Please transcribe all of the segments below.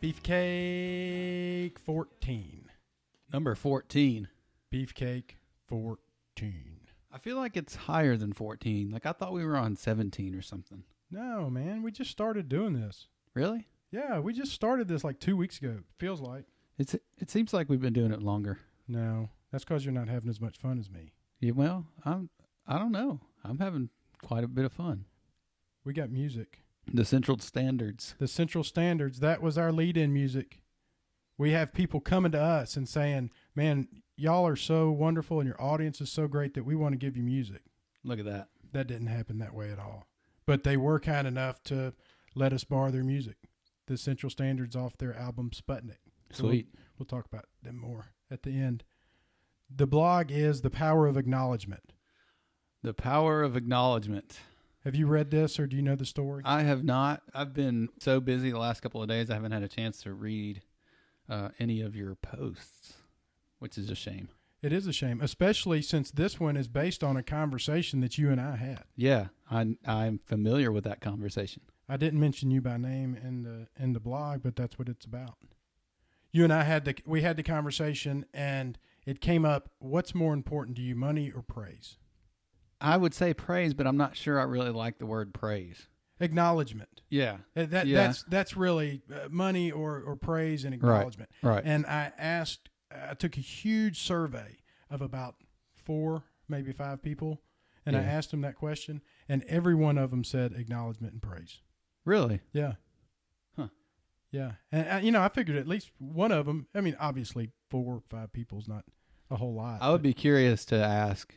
Beefcake 14. Number 14. Beefcake 14. I feel like it's higher than 14. Like, I thought we were on 17 or something. No, man. We just started doing this. Really? Yeah, we just started this like 2 weeks ago. Feels like. It seems like we've been doing it longer. No, that's because you're not having as much fun as me. Yeah, well, I don't know. I'm having quite a bit of fun. We got music. The Central Standards. The Central Standards. That was our lead-in music. We have people coming to us and saying, man, y'all are so wonderful and your audience is so great that we want to give you music. Look at that. That didn't happen that way at all. But they were kind enough to let us borrow their music. The Central Standards off their album Sputnik. So Sweet. We'll talk about them more at the end. The blog is The Power of Acknowledgement. The Power of Acknowledgement. Have you read this or do you know the story? I have not. I've been so busy the last couple of days, I haven't had a chance to read any of your posts, which is a shame. It is a shame, especially since this one is based on a conversation that you and I had. Yeah, I'm familiar with that conversation. I didn't mention you by name in the blog, but that's what it's about. You and I had the conversation, and it came up, what's more important to you, money or praise? I would say praise, but I'm not sure I really like the word praise. Acknowledgement. Yeah. That's really money or praise and acknowledgement. Right. And I took a huge survey of about 4, maybe 5 people, and I asked them that question, and every one of them said acknowledgement and praise. Really? Yeah. Huh. Yeah. And, I figured at least one of them, I mean, obviously 4 or 5 people is not a whole lot. I would be curious to ask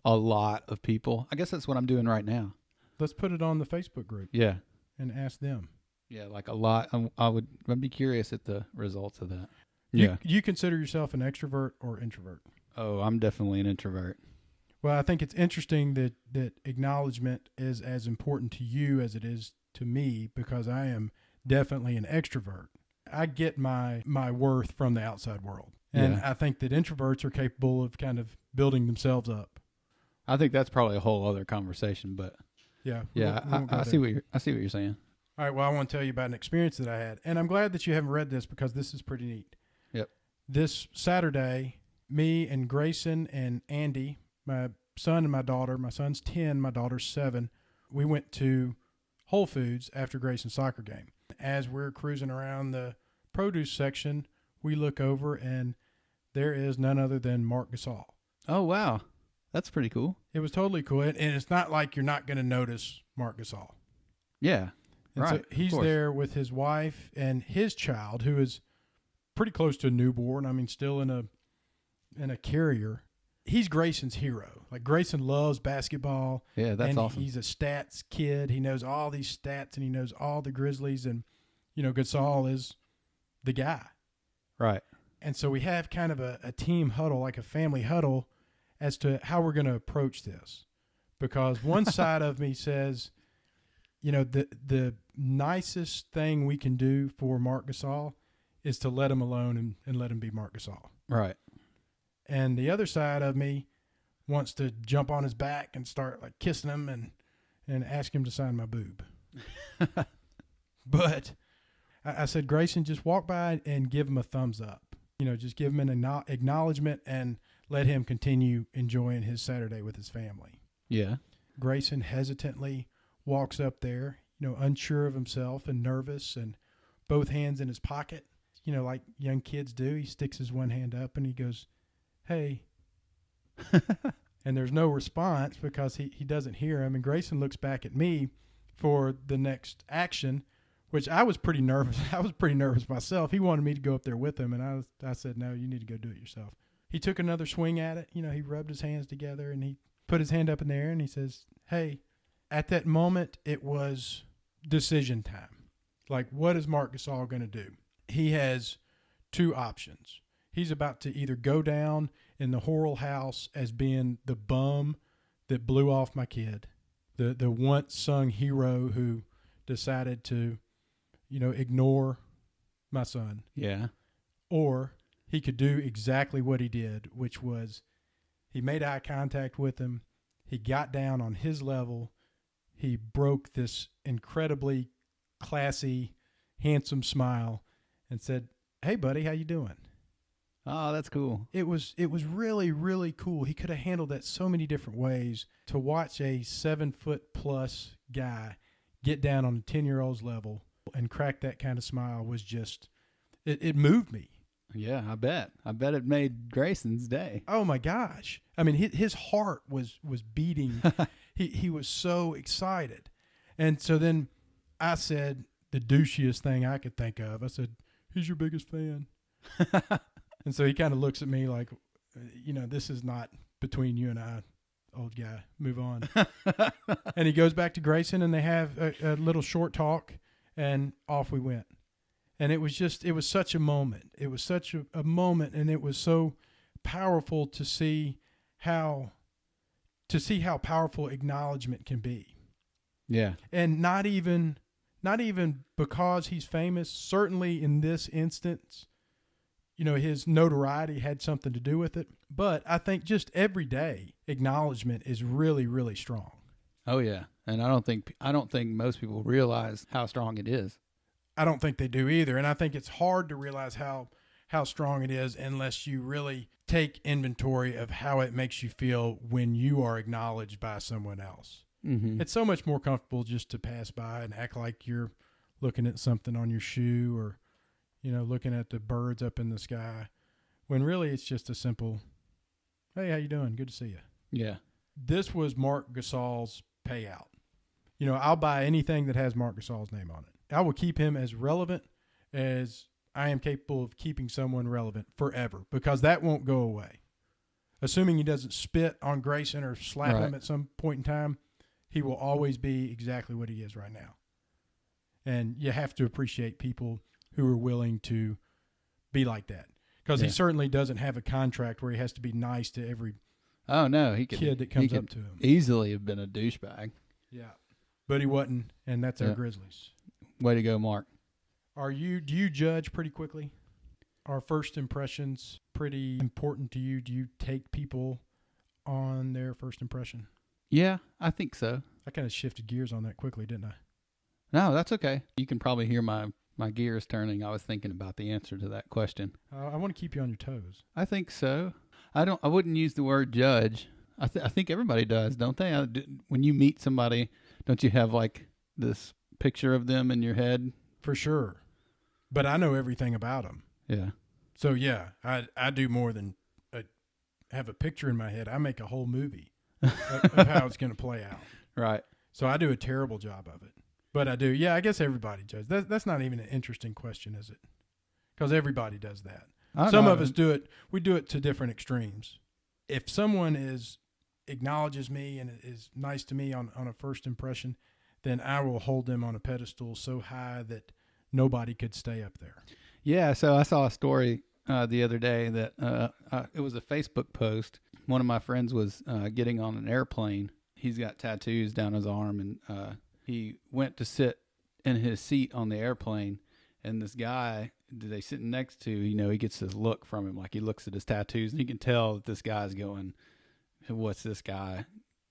a lot of people. I guess that's what I'm doing right now. Let's put it on the Facebook group. Yeah. And ask them. Yeah, like a lot. I'd be curious at the results of that. You consider yourself an extrovert or introvert? Oh, I'm definitely an introvert. Well, I think it's interesting that acknowledgement is as important to you as it is to me because I am definitely an extrovert. I get my worth from the outside world. And I think that introverts are capable of kind of building themselves up. I think that's probably a whole other conversation, but yeah, I see what you're saying. All right, well, I want to tell you about an experience that I had, and I'm glad that you haven't read this because this is pretty neat. Yep. This Saturday, me and Grayson and Andy, my son and my daughter, my son's 10, my daughter's 7, we went to Whole Foods after Grayson's soccer game. As we're cruising around the produce section, we look over and there is none other than Mark Gasol. Oh, wow. That's pretty cool. It was totally cool. And it's not like you're not going to notice Mark Gasol. Yeah. And right. So he's there with his wife and his child, who is pretty close to a newborn. I mean, still in a carrier. He's Grayson's hero. Like, Grayson loves basketball. Yeah, that's awesome. He's a stats kid. He knows all these stats, and he knows all the Grizzlies. And, Gasol is the guy. Right. And so we have kind of a team huddle, like a family huddle, as to how we're going to approach this. Because one side of me says, the nicest thing we can do for Mark Gasol is to let him alone and let him be Mark Gasol. Right. And the other side of me wants to jump on his back and start like kissing him and ask him to sign my boob. But I said, Grayson, just walk by and give him a thumbs up. Just give him an acknowledgement and let him continue enjoying his Saturday with his family. Yeah. Grayson hesitantly walks up there, unsure of himself and nervous and both hands in his pocket, like young kids do. He sticks his one hand up and he goes, hey. And there's no response because he doesn't hear him. And Grayson looks back at me for the next action, which I was pretty nervous. I was pretty nervous myself. He wanted me to go up there with him, and I said, no, you need to go do it yourself. He took another swing at it. He rubbed his hands together, and he put his hand up in the air, and he says, hey. At that moment, it was decision time. Like, what is Mark Gasol going to do? He has 2 options. He's about to either go down in the Horrell house as being the bum that blew off my kid, the once sung hero who decided to, ignore my son. Yeah. Or he could do exactly what he did, which was he made eye contact with him. He got down on his level. He broke this incredibly classy, handsome smile and said, "Hey, buddy, how you doing?" Oh, that's cool. It was really, really cool. He could have handled that so many different ways. To watch a 7-foot+ guy get down on a 10-year-old's level and crack that kind of smile was just, it moved me. Yeah, I bet. I bet it made Grayson's day. Oh my gosh. I mean, his heart was beating. He was so excited. And so then I said the douchiest thing I could think of. I said, "Who's your biggest fan?" And so he kind of looks at me like, this is not between you and I, old guy. Move on. And he goes back to Grayson, and they have a little short talk, and off we went. And it was such a moment. It was such a moment, and it was so powerful to see how powerful acknowledgement can be. Yeah. And not even because he's famous. Certainly in this instance, his notoriety had something to do with it. But I think just every day, acknowledgement is really, really strong. Oh yeah, and I don't think most people realize how strong it is. I don't think they do either, and I think it's hard to realize how strong it is unless you really take inventory of how it makes you feel when you are acknowledged by someone else. Mm-hmm. It's so much more comfortable just to pass by and act like you're looking at something on your shoe or looking at the birds up in the sky, when really it's just a simple, "Hey, how you doing? Good to see you." Yeah. This was Marc Gasol's payout. I'll buy anything that has Marc Gasol's name on it. I will keep him as relevant as I am capable of keeping someone relevant forever, because that won't go away. Assuming he doesn't spit on Grayson or slap him at some point in time, he will always be exactly what he is right now. And you have to appreciate people who are willing to be like that, because he certainly doesn't have a contract where he has to be nice to every kid that comes up to him. Easily have been a douchebag. Yeah, but he wasn't, and that's our Grizzlies. Way to go, Mark. Do you judge pretty quickly? Are first impressions pretty important to you? Do you take people on their first impression? Yeah, I think so. I kind of shifted gears on that quickly, didn't I? No, that's okay. You can probably hear my gears turning. I was thinking about the answer to that question. I want to keep you on your toes. I think so. I wouldn't use the word judge. I think everybody does, don't they? When you meet somebody, don't you have like this picture of them in your head? For sure. But I know everything about them. Yeah. So yeah, I do more than have a picture in my head. I make a whole movie of how it's going to play out. Right. So I do a terrible job of it. But I do. Yeah, I guess everybody does. That's not even an interesting question, is it? Because everybody does that. Some of us do it. We do it to different extremes. If someone acknowledges me and is nice to me on a first impression, then I will hold them on a pedestal so high that nobody could stay up there. Yeah, so I saw a story the other day that it was a Facebook post. One of my friends was getting on an airplane. He's got tattoos down his arm, and he went to sit in his seat on the airplane, and this guy that they sitting next to, he gets this look from him, like he looks at his tattoos, and you can tell that this guy's going, "What's this guy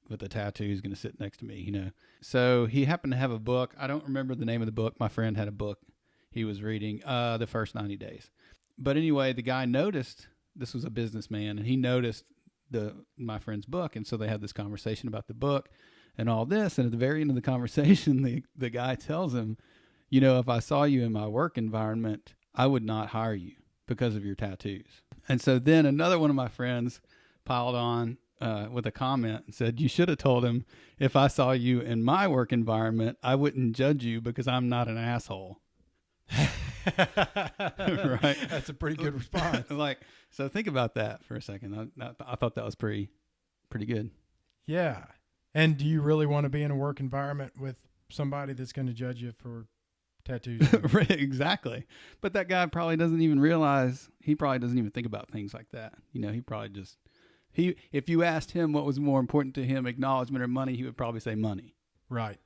with the tattoos going to sit next to me?" So he happened to have a book. I don't remember the name of the book. My friend had a book he was reading, The First 90 Days. But anyway, the guy noticed, this was a businessman, and he noticed my friend's book, and so they had this conversation about the book and all this, and at the very end of the conversation, the guy tells him, "If I saw you in my work environment, I would not hire you because of your tattoos." And so then another one of my friends piled on with a comment and said, "You should have told him, if I saw you in my work environment, I wouldn't judge you because I'm not an asshole." Right? That's a pretty good response. So think about that for a second. I thought that was pretty good. Yeah. And do you really want to be in a work environment with somebody that's going to judge you for tattoos? Exactly. But that guy probably doesn't even realize, he probably doesn't even think about things like that. He probably just, if you asked him what was more important to him, acknowledgement or money, he would probably say money. Right.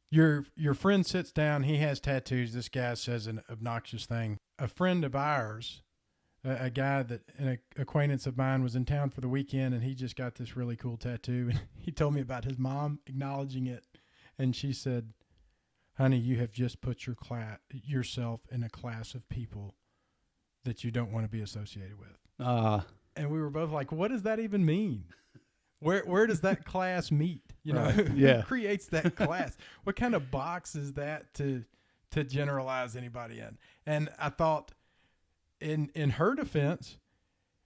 Your friend sits down, he has tattoos. This guy says an obnoxious thing. A friend of ours, a guy an acquaintance of mine, was in town for the weekend, and he just got this really cool tattoo. And he told me about his mom acknowledging it, and she said, honey, you have just put yourself in a class of people that you don't want to be associated with. And we were both like, what does that even mean? Where does that class meet? You know, Right. Yeah. Who creates that class? What kind of box is that to generalize anybody in? And I thought, in her defense,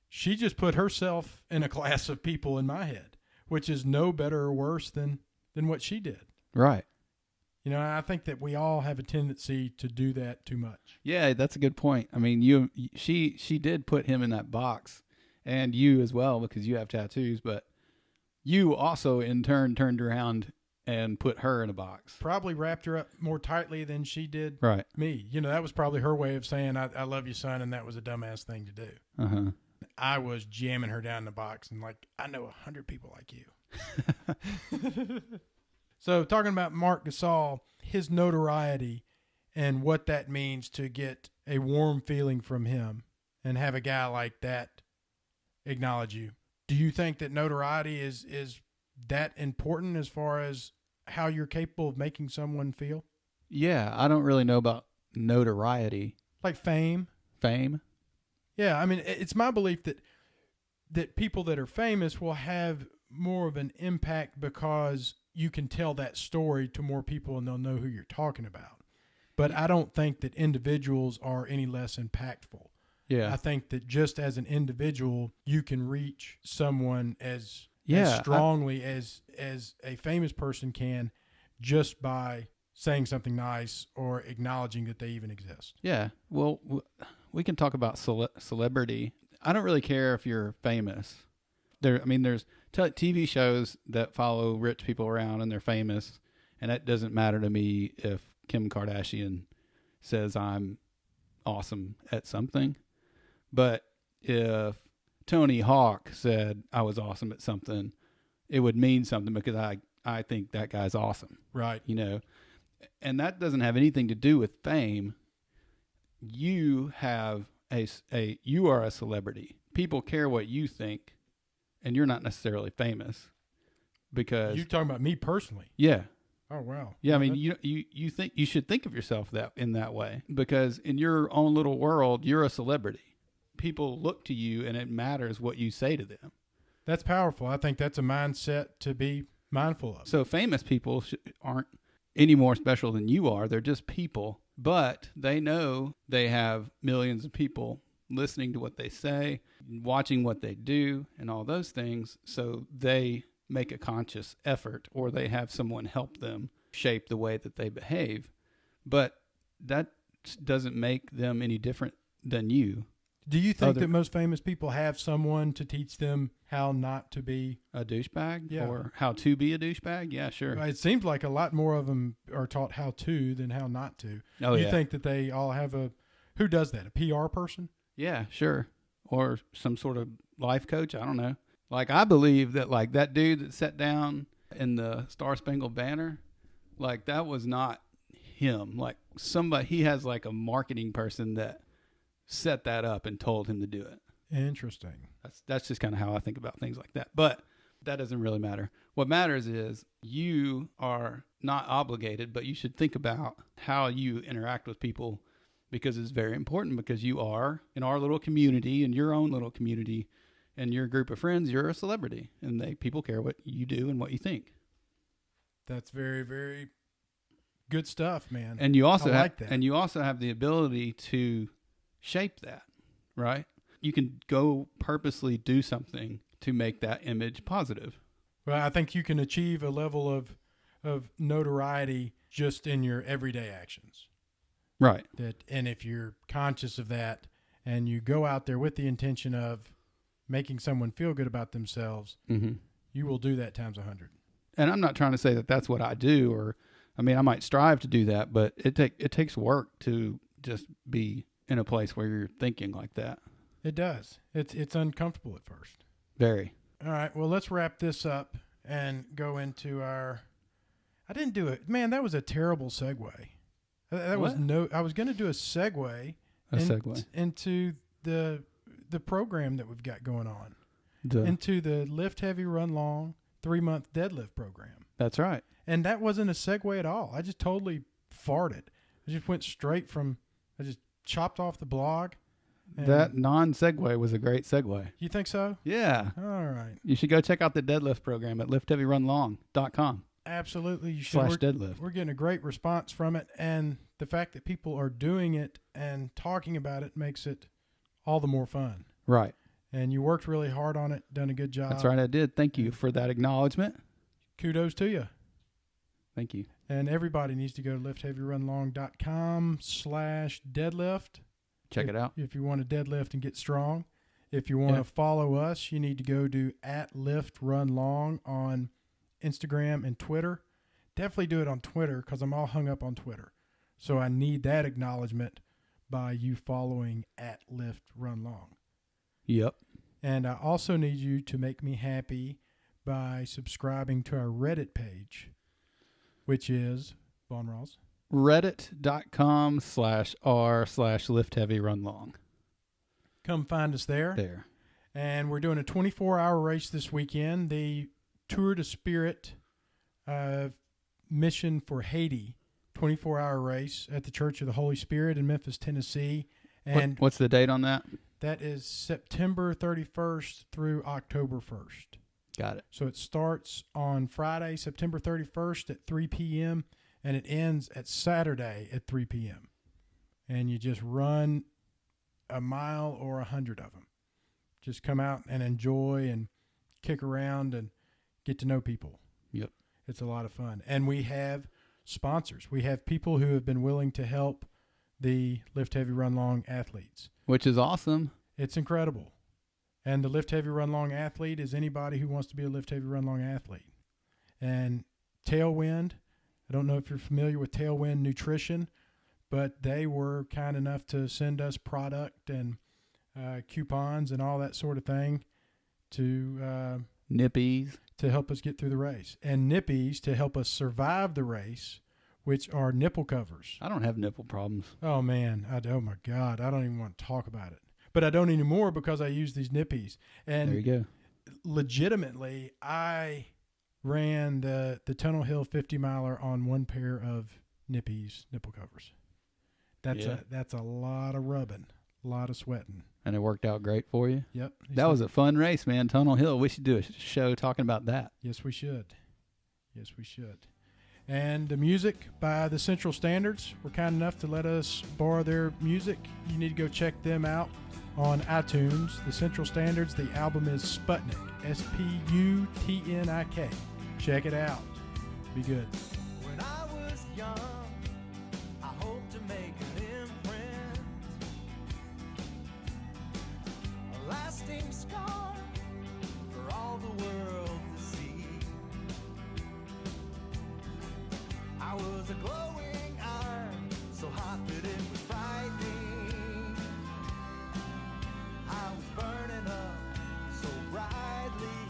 she just put herself in a class of people in my head, which is no better or worse than what she did. Right. You know, I think that we all have a tendency to do that too much. Yeah, that's a good point. I mean, she did put him in that box, and you as well, because you have tattoos, but you also in turn turned around and put her in a box. Probably wrapped her up more tightly than she did Right. me. You know, that was probably her way of saying, I love you, son, and that was a dumbass thing to do. Uh-huh. I was jamming her down the box and like, I know 100 people like you. So talking about Marc Gasol, his notoriety and what that means to get a warm feeling from him and have a guy like that acknowledge you. Do you think that notoriety is that important as far as how you're capable of making someone feel? Yeah, I don't really know about notoriety. Like fame? Fame? Yeah, I mean, it's my belief that people that are famous will have more of an impact because you can tell that story to more people and they'll know who you're talking about. But I don't think that individuals are any less impactful. Yeah. I think that just as an individual, you can reach someone as strongly as a famous person can just by saying something nice or acknowledging that they even exist. Yeah. Well, we can talk about celebrity. I don't really care if you're famous. There's TV shows that follow rich people around and they're famous, and it doesn't matter to me if Kim Kardashian says I'm awesome at something. But if Tony Hawk said I was awesome at something, it would mean something because I think that guy's awesome. Right. You know, and that doesn't have anything to do with fame. You have you are a celebrity. People care what you think, and you're not necessarily famous because you're talking about me personally. Yeah. Oh wow. Yeah, I mean, you think you should think of yourself in that way because in your own little world, you're a celebrity. People look to you, and it matters what you say to them. That's powerful. I think that's a mindset to be mindful of. So famous people aren't any more special than you are. They're just people, but they know they have millions of people listening to what they say, watching what they do, and all those things. So they make a conscious effort, or they have someone help them shape the way that they behave. But that doesn't make them any different than you. Do you think that most famous people have someone to teach them how not to be a douchebag? Yeah. Or how to be a douchebag? Yeah, sure. It seems like a lot more of them are taught how to than how not to. Oh, you think that they all have who does that? A PR person? Yeah, sure. Or some sort of life coach. I don't know. Like, I believe that, like, that dude that sat down in the Star Spangled Banner, like, that was not him. Like, he has, like, a marketing person that set that up and told him to do it. Interesting. That's just kind of how I think about things like that. But that doesn't really matter. What matters is you are not obligated, but you should think about how you interact with people because it's very important because you are in our little community, in your own little community, and your group of friends, you're a celebrity, and people care what you do and what you think. That's very, very good stuff, man. And you also like that. And you also have the ability to shape that, right? You can go purposely do something to make that image positive. Well, I think you can achieve a level of notoriety just in your everyday actions. Right. And if you're conscious of that and you go out there with the intention of making someone feel good about themselves, mm-hmm. you will do that times 100. And I'm not trying to say that that's what I do, or, I mean, I might strive to do that, but it takes work to just be in a place where you're thinking like that. It does. It's uncomfortable at first. Very. All right. Well, let's wrap this up and go into our. I didn't do it, man. That was a terrible segue. I was going to do a segue. Into the program that we've got going on. Into the Lift Heavy, Run Long 3-month deadlift program. That's right. And that wasn't a segue at all. I just totally farted. I just went straight from, I just chopped off the blog. That non-segue was a great segue. You think so? Yeah. All right. You should go check out the deadlift program at liftheavyrunlong.com. Absolutely. You should. /deadlift. We're getting a great response from it. And the fact that people are doing it and talking about it makes it all the more fun. Right. And you worked really hard on it, done a good job. That's right, I did. Thank you for that acknowledgement. Kudos to you. Thank you. And everybody needs to go to liftheavyrunlong.com/deadlift. Check it out. If you want to deadlift and get strong. If you want to follow us, you need to go to @liftrunlong on Instagram and Twitter. Definitely do it on Twitter because I'm all hung up on Twitter. So I need that acknowledgement by you following @liftrunlong. Yep. And I also need you to make me happy by subscribing to our Reddit page, which is, Von Ross, reddit.com/r/liftheavyrunlong. Come find us there. And we're doing a 24-hour race this weekend, the Tour de Spirit Mission for Haiti 24-hour race at the Church of the Holy Spirit in Memphis, Tennessee. And what's the date on that? That is September 31st through October 1st. Got it. So it starts on Friday, September 31st at 3 p.m., and it ends at Saturday at 3 p.m. And you just run a mile or 100 of them. Just come out and enjoy and kick around and get to know people. Yep. It's a lot of fun. And we have sponsors. We have people who have been willing to help the Lift Heavy Run Long athletes. Which is awesome. It's incredible. And the Lift Heavy Run Long athlete is anybody who wants to be a Lift Heavy Run Long athlete. And Tailwind, I don't know if you're familiar with Tailwind Nutrition, but they were kind enough to send us product and coupons and all that sort of thing to Nippies to help us get through the race, and Nippies to help us survive the race, which are nipple covers. I don't have nipple problems. Oh man, oh my God, I don't even want to talk about it. But I don't anymore because I use these Nippies. And there you go. Legitimately, I ran the Tunnel Hill 50 miler on one pair of Nippies nipple covers. That's a lot of rubbing, a lot of sweating. And it worked out great for you? Yep. That was a fun race, man. Tunnel Hill. We should do a show talking about that. Yes, we should. Yes, we should. And the music by the Central Standards were kind enough to let us borrow their music. You need to go check them out on iTunes. The Central Standards, the album is Sputnik, Sputnik. Check it out. Be good. When I was young, I hoped to make an imprint, a lasting scar for all the world to see. I was a glowing iron, so hot that it was frightening. I was burning up so brightly.